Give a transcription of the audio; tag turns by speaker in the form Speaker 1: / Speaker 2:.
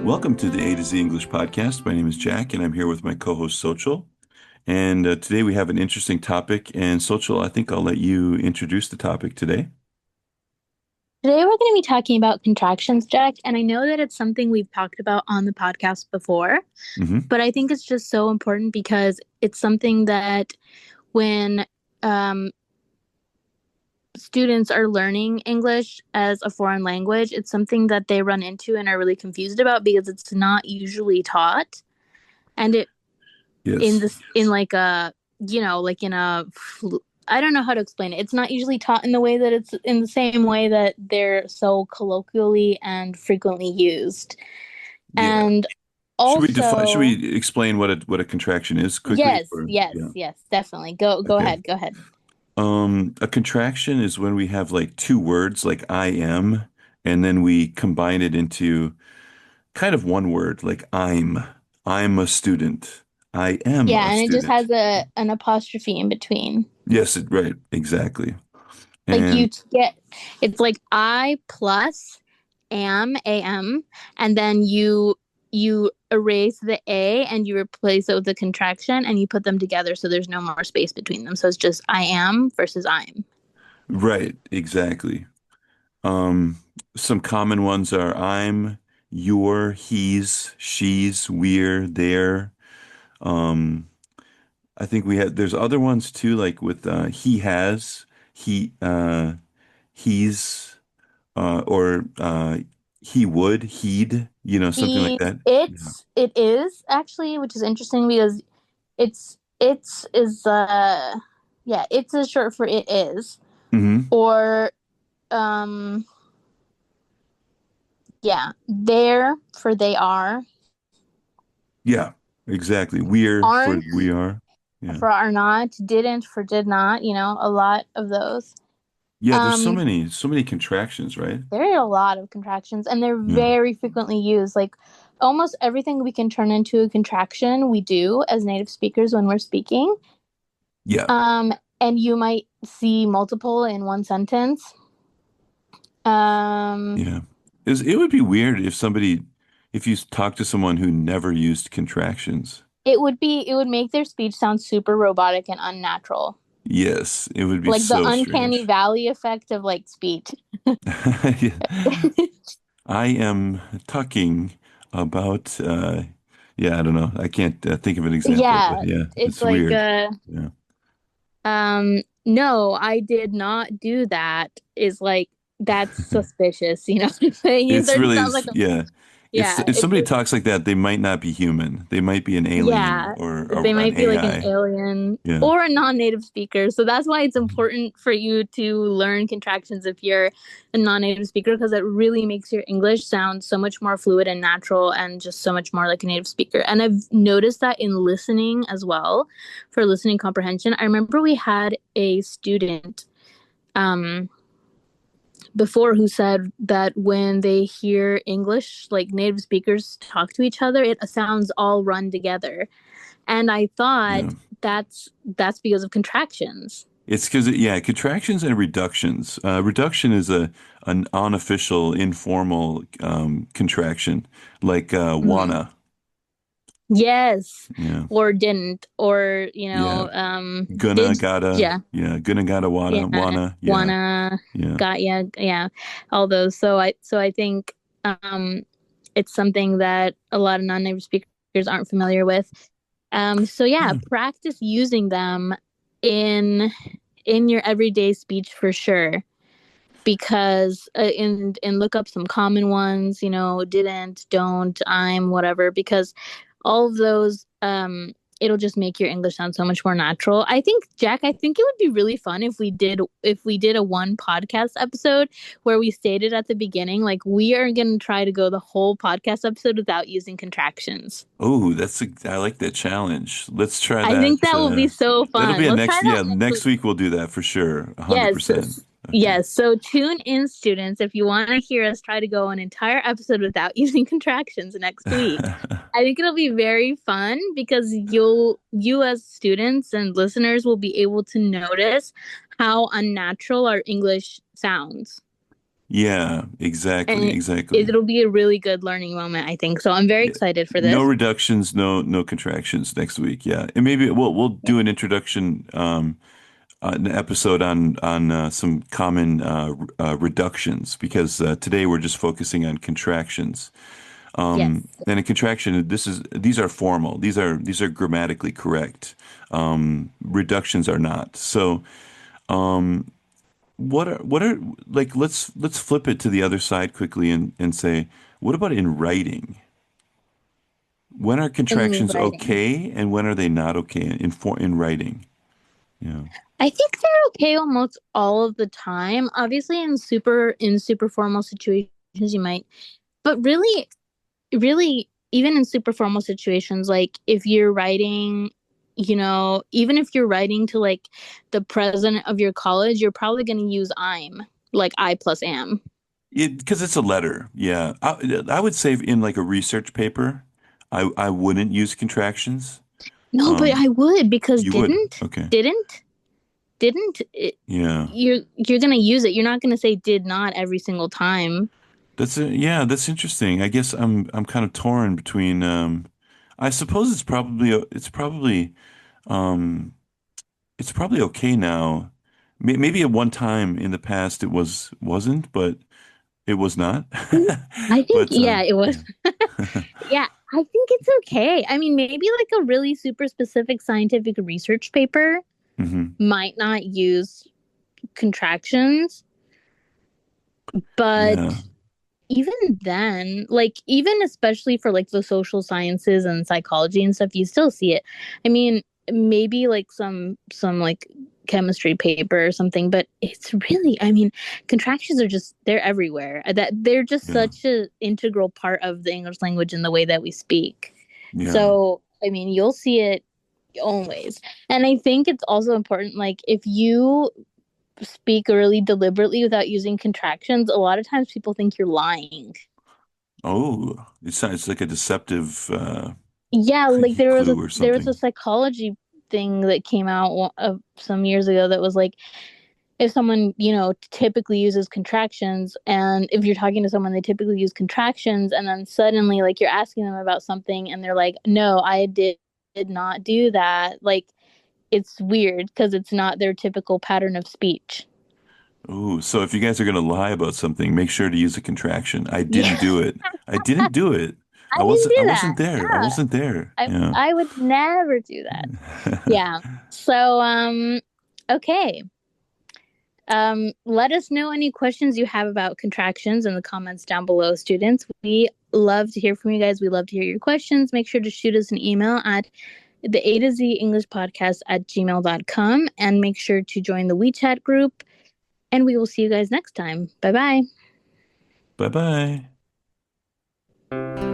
Speaker 1: Welcome to the A to Z English podcast. My name is Jack, and I'm here with my co-host Sochel. And today we have an interesting topic. And Sochel, I think I'll let you introduce the topic today.
Speaker 2: Today, we're going to be talking about contractions, Jack. And I know that it's something we've talked about on the podcast before,
Speaker 1: Hmm.
Speaker 2: but I think it's just so important because it's something that when um, students are learning English as a foreign language, it's something that they run into and are really confused about because it's not usually taught. And it in
Speaker 1: Yes.
Speaker 2: this in like a like in a I don't know how to explain it. It's not usually taught in the way that it's in the same way that they're so colloquially and frequently used.
Speaker 1: Yeah.
Speaker 2: And
Speaker 1: Should
Speaker 2: also,
Speaker 1: we explain what a contraction is quickly?
Speaker 2: yes,
Speaker 1: Or
Speaker 2: yes,
Speaker 1: yeah.
Speaker 2: yes, definitely. Go
Speaker 1: Okay.
Speaker 2: ahead, go ahead.
Speaker 1: A contraction is when we have like two words like I am, and then we combine it into kind of one word, like I'm. I'm a student. I am
Speaker 2: Yeah,
Speaker 1: a
Speaker 2: and it just
Speaker 1: student.
Speaker 2: has a an apostrophe in between.
Speaker 1: Right, exactly.
Speaker 2: Like
Speaker 1: And
Speaker 2: you get it's like I plus am, and then you erase the a and you replace it with a contraction and you put them together so there's no more space between them. So it's just I am versus I'm.
Speaker 1: right, exactly. Um, some common ones are I'm, you're, he's, she's, we're, they're. Um, I think there's other ones too, like with he has, he he's or he would, he'd, something like
Speaker 2: He
Speaker 1: that. Yeah.
Speaker 2: it is actually, which is interesting because it's is yeah, it's a short for it is.
Speaker 1: Hmm.
Speaker 2: Or um yeah, there for they are.
Speaker 1: Yeah, exactly. We're for
Speaker 2: Aren't
Speaker 1: we are. Yeah.
Speaker 2: for are not, didn't for did not, a lot of those.
Speaker 1: Yeah, there's
Speaker 2: Um,
Speaker 1: so many contractions, right?
Speaker 2: there are a lot of contractions and they're
Speaker 1: Yeah.
Speaker 2: very frequently used. Like almost everything we can turn into a contraction, we do as native speakers when we're speaking.
Speaker 1: Yeah.
Speaker 2: Um, and you might see multiple in one sentence. Um,
Speaker 1: Yeah. It would be weird if you talk to someone who never used contractions.
Speaker 2: it would make their speech sound super robotic and unnatural.
Speaker 1: Yes, it would be
Speaker 2: Like the
Speaker 1: so
Speaker 2: uncanny
Speaker 1: strange.
Speaker 2: valley effect of like speech.
Speaker 1: Yeah. I am talking about, yeah, I don't know. I can't think of an example, but
Speaker 2: Yeah,
Speaker 1: yeah,
Speaker 2: it's
Speaker 1: it's
Speaker 2: like
Speaker 1: weird. Yeah.
Speaker 2: no, I did not do that is like that's suspicious, you know what I'm saying? It
Speaker 1: It's really,
Speaker 2: sounds like a
Speaker 1: yeah.
Speaker 2: yeah,
Speaker 1: If
Speaker 2: it's
Speaker 1: somebody talks like that, they might not be human. They might be an alien
Speaker 2: yeah,
Speaker 1: or
Speaker 2: they
Speaker 1: an
Speaker 2: might be like an
Speaker 1: AI.
Speaker 2: alien
Speaker 1: Yeah.
Speaker 2: or a non-native speaker. So that's why it's
Speaker 1: Mhm.
Speaker 2: important for you to learn contractions if you're a non-native speaker because it really makes your English sound so much more fluid and natural and just so much more like a native speaker. And I've noticed that in listening as well for listening comprehension. I remember we had a student um before who said that when they hear English, like native speakers talk to each other, it sounds all run together. And I
Speaker 1: Yeah.
Speaker 2: thought that's because of contractions.
Speaker 1: It's because, yeah, contractions and reductions. Reduction is an unofficial, informal contraction, like
Speaker 2: Mm.
Speaker 1: wanna.
Speaker 2: Yes,
Speaker 1: Yeah.
Speaker 2: or didn't, or
Speaker 1: Yeah. Gonna,
Speaker 2: did
Speaker 1: gotta.
Speaker 2: yeah,
Speaker 1: Yeah. Gonna, gotta,
Speaker 2: yeah,
Speaker 1: wanna. Yeah.
Speaker 2: wanna,
Speaker 1: Yeah.
Speaker 2: got yeah, yeah, all those. So I think um, it's something that a lot of non-native speakers aren't familiar with. So yeah,
Speaker 1: Yeah.
Speaker 2: practice using them in in your everyday speech for sure. Because and look up some common ones, didn't, don't, I'm, whatever. Because all of those, it'll just make your English sound so much more natural. I think, Jack, I think it would be really fun if we did a one podcast episode where we stated at the beginning, like we are going to try to go the whole podcast episode without using contractions.
Speaker 1: Oh, I like that challenge. Let's try
Speaker 2: I
Speaker 1: that.
Speaker 2: think that will be so
Speaker 1: That'll be
Speaker 2: fun. Let's try
Speaker 1: yeah,
Speaker 2: that next
Speaker 1: next
Speaker 2: week.
Speaker 1: week we'll do that for sure.
Speaker 2: Yes,
Speaker 1: 100%. Okay.
Speaker 2: yes. So tune in, students, if you want to hear us try to go an entire episode without using contractions next week. I think it'll be very fun because you as students and listeners will be able to notice how unnatural our English sounds.
Speaker 1: Yeah, exactly,
Speaker 2: And
Speaker 1: exactly.
Speaker 2: it'll be a really good learning moment, I think. So I'm very
Speaker 1: Yeah.
Speaker 2: excited for
Speaker 1: No
Speaker 2: this.
Speaker 1: reductions, no contractions next week. Yeah, and maybe we'll do an introduction, an episode on some common reductions because today we're just focusing on contractions.
Speaker 2: Yes.
Speaker 1: And a contraction, these are formal. These are grammatically correct. Reductions are not. So what are like let's flip it to the other side quickly and say, what about in writing? When are
Speaker 2: In
Speaker 1: contractions
Speaker 2: writing.
Speaker 1: okay and when are they not okay in writing? Yeah.
Speaker 2: I think they're okay almost all of the time. Obviously in super formal situations you might, but really even in super formal situations, like if you're writing, even if you're writing to like the president of your college, you're probably going to use I'm, like I plus am.
Speaker 1: Because it's a letter. Yeah. I would say in like a research paper, I wouldn't use contractions.
Speaker 2: No, but
Speaker 1: Um,
Speaker 2: I would, because
Speaker 1: you would.
Speaker 2: didn't
Speaker 1: Okay.
Speaker 2: didn't didn't it,
Speaker 1: Yeah.
Speaker 2: you're going to use it. You're not going to say did not every single time.
Speaker 1: Yeah, that's interesting. I guess I'm kind of torn between I suppose um it's probably okay now. Maybe at one time in the past it wasn't, but it was not.
Speaker 2: I think,
Speaker 1: But
Speaker 2: yeah, it was.
Speaker 1: yeah.
Speaker 2: Yeah, I think it's okay. I mean, maybe like a really super specific scientific research paper
Speaker 1: Hmm.
Speaker 2: might not use contractions, but
Speaker 1: Yeah.
Speaker 2: even then, like, even especially for like the social sciences and psychology and stuff, you still see it. I mean, maybe like some like chemistry paper or something, but it's really, I mean, contractions are just, they're everywhere. That they're just
Speaker 1: Yeah.
Speaker 2: such an integral part of the English language and the way that we speak.
Speaker 1: Yeah.
Speaker 2: So, I mean, you'll see it always. And I think it's also important, like, if you speak really deliberately without using contractions, a lot of times people think you're lying.
Speaker 1: Oh, it's like a deceptive
Speaker 2: Yeah, like there was a
Speaker 1: clue or
Speaker 2: there was a
Speaker 1: something.
Speaker 2: psychology thing that came out some years ago that was like, if someone, typically uses contractions, and if you're talking to someone they typically use contractions, and then suddenly like you're asking them about something and they're like, no, I did not do that, like, it's weird because it's not their typical pattern of speech.
Speaker 1: Oh, so if you guys are gonna lie about something, make sure to use a contraction. I didn't
Speaker 2: Yeah.
Speaker 1: do it. I didn't do it.
Speaker 2: I
Speaker 1: I
Speaker 2: didn't
Speaker 1: wasn't I
Speaker 2: do
Speaker 1: wasn't
Speaker 2: that.
Speaker 1: there. I
Speaker 2: Yeah.
Speaker 1: wasn't there.
Speaker 2: I
Speaker 1: Yeah.
Speaker 2: I would never do that. Yeah. So okay. Let us know any questions you have about contractions in the comments down below, students. We love to hear from you guys. We love to hear your questions. Make sure to shoot us an email at the A to Z English Podcast at gmail.com, and make sure to join the WeChat group. And we will see you guys next time. Bye bye.
Speaker 1: Bye bye.